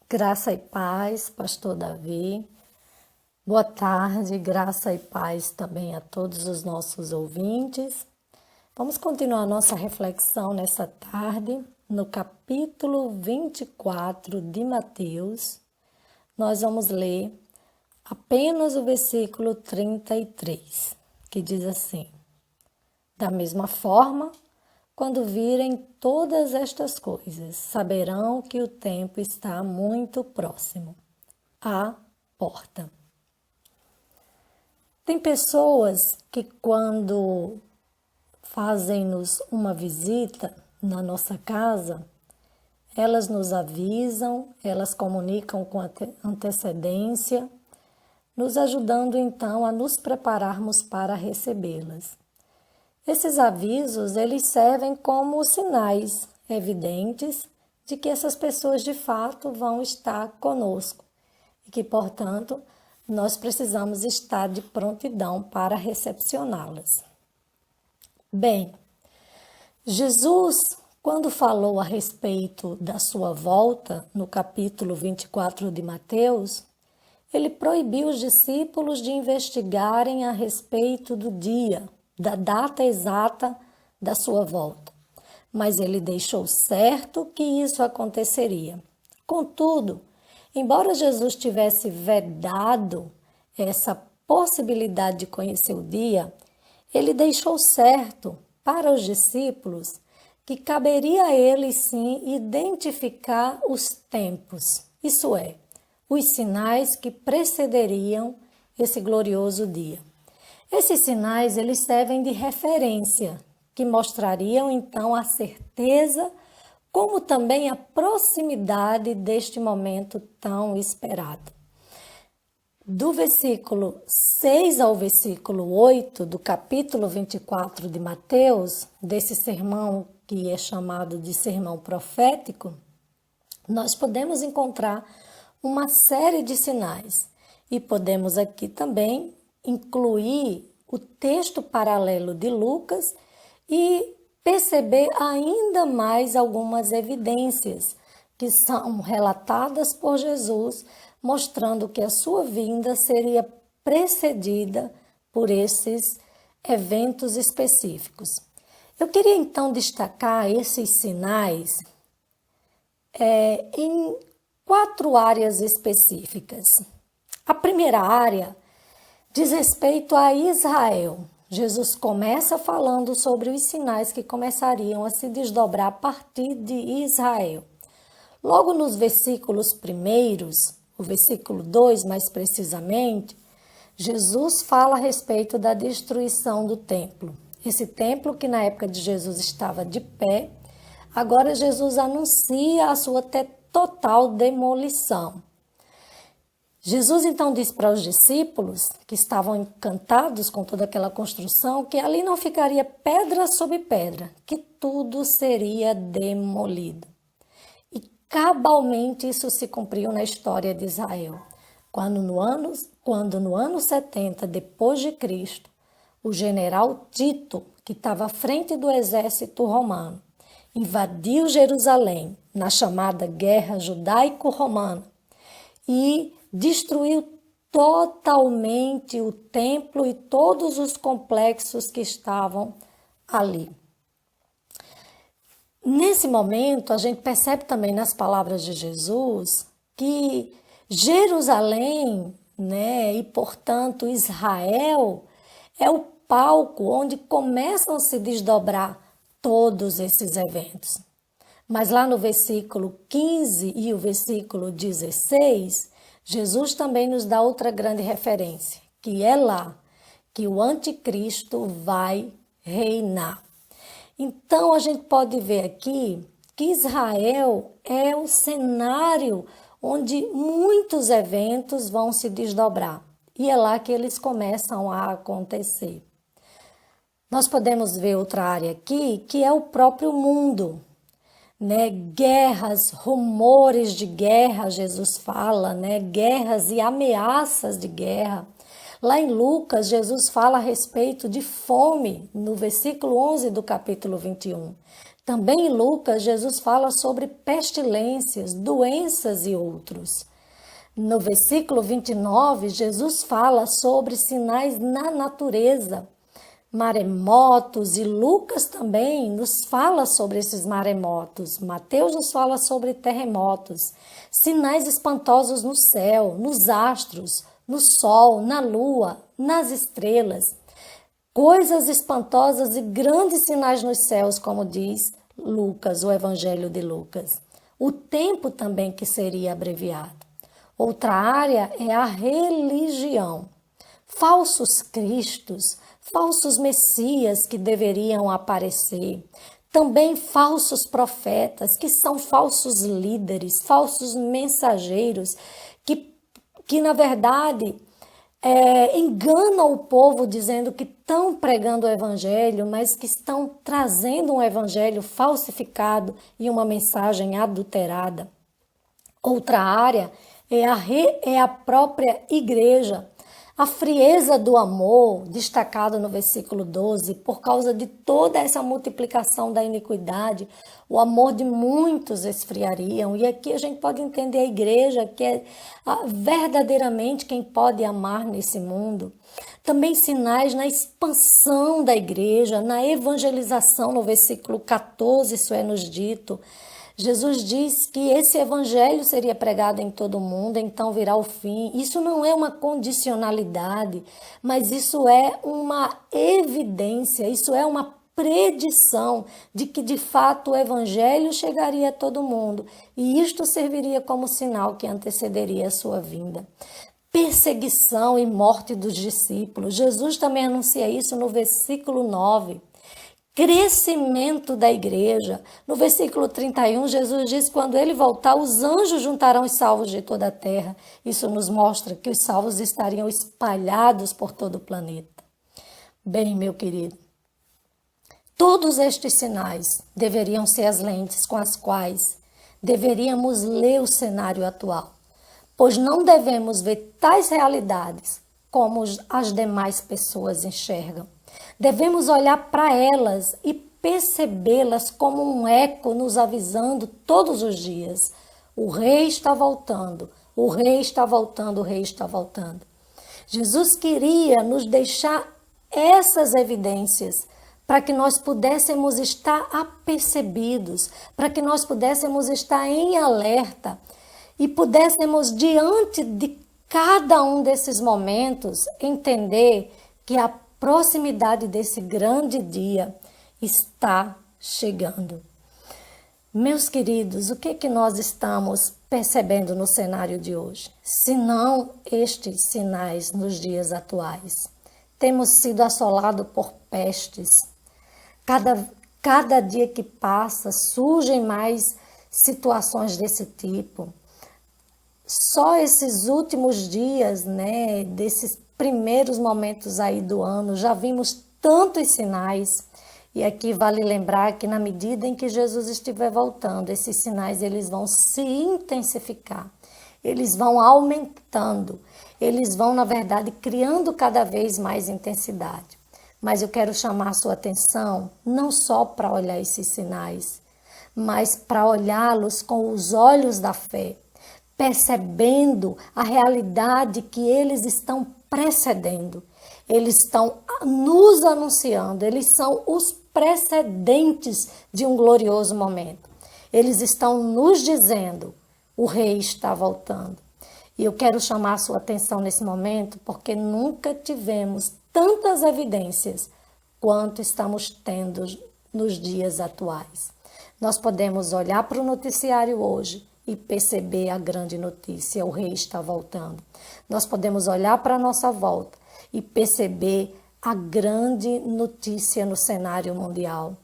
Graça e paz, Pastor Davi. Boa tarde, graça e paz também a todos os nossos ouvintes. Vamos continuar nossa reflexão nessa tarde, no capítulo 24 de Mateus. Nós vamos ler apenas o versículo 33, que diz assim: Da mesma forma, quando virem todas estas coisas, saberão que o tempo está muito próximo. À porta. Tem pessoas que, quando fazem-nos uma visita na nossa casa, elas nos avisam, elas comunicam com antecedência, nos ajudando então a nos prepararmos para recebê-las. Esses avisos, eles servem como sinais evidentes de que essas pessoas de fato vão estar conosco e que, portanto, nós precisamos estar de prontidão para recepcioná-las. Bem, Jesus, quando falou a respeito da sua volta, no capítulo 24 de Mateus, ele proibiu os discípulos de investigarem a respeito do dia, da data exata da sua volta, mas ele deixou certo que isso aconteceria. Contudo, embora Jesus tivesse vedado essa possibilidade de conhecer o dia, ele deixou certo para os discípulos que caberia a eles sim identificar os tempos, isso é, os sinais que precederiam esse glorioso dia. Esses sinais, eles servem de referência, que mostrariam então a certeza, como também a proximidade deste momento tão esperado. Do versículo 6 ao versículo 8 do capítulo 24 de Mateus, desse sermão que é chamado de sermão profético, nós podemos encontrar uma série de sinais e podemos aqui também incluir o texto paralelo de Lucas e perceber ainda mais algumas evidências que são relatadas por Jesus, mostrando que a sua vinda seria precedida por esses eventos específicos. Eu queria então destacar esses sinais em 4 áreas específicas. A primeira área diz respeito a Israel. Jesus começa falando sobre os sinais que começariam a se desdobrar a partir de Israel. Logo nos versículos primeiros, o versículo 2 mais precisamente, Jesus fala a respeito da destruição do templo. Esse templo que na época de Jesus estava de pé, agora Jesus anuncia a sua total demolição. Jesus então disse para os discípulos, que estavam encantados com toda aquela construção, que ali não ficaria pedra sobre pedra, que tudo seria demolido. E cabalmente isso se cumpriu na história de Israel, quando no ano 70 depois de Cristo, o general Tito, que estava à frente do exército romano, invadiu Jerusalém na chamada Guerra Judaico-Romana e destruiu totalmente o templo e todos os complexos que estavam ali. Nesse momento, a gente percebe também nas palavras de Jesus que Jerusalém, e portanto Israel, é o palco onde começam a se desdobrar todos esses eventos. Mas lá no versículo 15 e o versículo 16, Jesus também nos dá outra grande referência, que é lá que o anticristo vai reinar. Então, a gente pode ver aqui que Israel é o cenário onde muitos eventos vão se desdobrar. E é lá que eles começam a acontecer. Nós podemos ver outra área aqui, que é o próprio mundo. Guerras, rumores de guerra, Jesus fala, guerras e ameaças de guerra. Lá em Lucas, Jesus fala a respeito de fome, no versículo 11 do capítulo 21. Também em Lucas, Jesus fala sobre pestilências, doenças e outros. No versículo 29, Jesus fala sobre sinais na natureza, maremotos, e Lucas também nos fala sobre esses maremotos. Mateus nos fala sobre terremotos, sinais espantosos no céu, nos astros, no sol, na lua, nas estrelas. Coisas espantosas e grandes sinais nos céus, como diz Lucas, o Evangelho de Lucas. O tempo também que seria abreviado. Outra área é a religião. Falsos cristos, falsos messias que deveriam aparecer. Também falsos profetas, que são falsos líderes, falsos mensageiros, que na verdade enganam o povo dizendo que estão pregando o evangelho, mas que estão trazendo um evangelho falsificado e uma mensagem adulterada. Outra área é a própria igreja. A frieza do amor, destacado no versículo 12, por causa de toda essa multiplicação da iniquidade, o amor de muitos esfriariam. E aqui a gente pode entender a igreja, que é verdadeiramente quem pode amar nesse mundo. Também sinais na expansão da igreja, na evangelização, no versículo 14, isso é nos dito. Jesus diz que esse evangelho seria pregado em todo o mundo, então virá o fim. Isso não é uma condicionalidade, mas isso é uma evidência, isso é uma predição de que de fato o evangelho chegaria a todo mundo, e isto serviria como sinal que antecederia a sua vinda. Perseguição e morte dos discípulos. Jesus também anuncia isso no versículo 9. Crescimento da igreja. No versículo 31, Jesus diz que quando ele voltar, os anjos juntarão os salvos de toda a terra. Isso nos mostra que os salvos estariam espalhados por todo o planeta. Bem, meu querido, todos estes sinais deveriam ser as lentes com as quais deveríamos ler o cenário atual, pois não devemos ver tais realidades como as demais pessoas enxergam. Devemos olhar para elas e percebê-las como um eco nos avisando todos os dias. O rei está voltando, o rei está voltando, o rei está voltando. Jesus queria nos deixar essas evidências para que nós pudéssemos estar apercebidos, para que nós pudéssemos estar em alerta e pudéssemos, diante de cada um desses momentos, entender que a proximidade desse grande dia está chegando. Meus queridos, o que nós estamos percebendo no cenário de hoje? Se não estes sinais nos dias atuais. Temos sido assolados por pestes. Cada dia que passa surgem mais situações desse tipo. Só esses últimos dias, desses primeiros momentos aí do ano, já vimos tantos sinais. E aqui vale lembrar que na medida em que Jesus estiver voltando, esses sinais eles vão se intensificar, eles vão aumentando, eles vão, na verdade, criando cada vez mais intensidade. Mas eu quero chamar a sua atenção não só para olhar esses sinais, mas para olhá-los com os olhos da fé, percebendo a realidade que eles estão precedendo. Eles estão nos anunciando, eles são os precedentes de um glorioso momento. Eles estão nos dizendo, o rei está voltando. E eu quero chamar a sua atenção nesse momento, porque nunca tivemos tantas evidências quanto estamos tendo nos dias atuais. Nós podemos olhar para o noticiário hoje e perceber a grande notícia, o rei está voltando. Nós podemos olhar para a nossa volta e perceber a grande notícia no cenário mundial.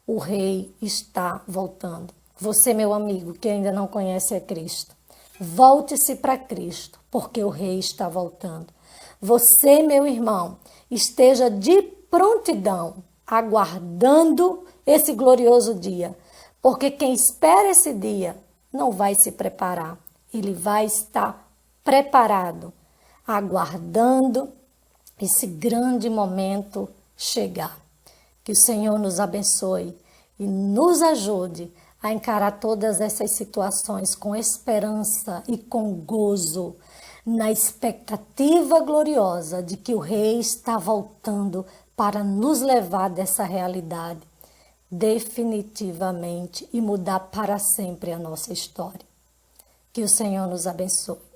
O rei está voltando. Você, meu amigo, que ainda não conhece a Cristo, volte-se para Cristo, porque o rei está voltando. Você, meu irmão, esteja de prontidão, aguardando esse glorioso dia, porque quem espera esse dia não vai se preparar, ele vai estar preparado, aguardando esse grande momento chegar. Que o Senhor nos abençoe e nos ajude a encarar todas essas situações com esperança e com gozo, na expectativa gloriosa de que o Rei está voltando para nos levar dessa realidade definitivamente e mudar para sempre a nossa história. Que o Senhor nos abençoe.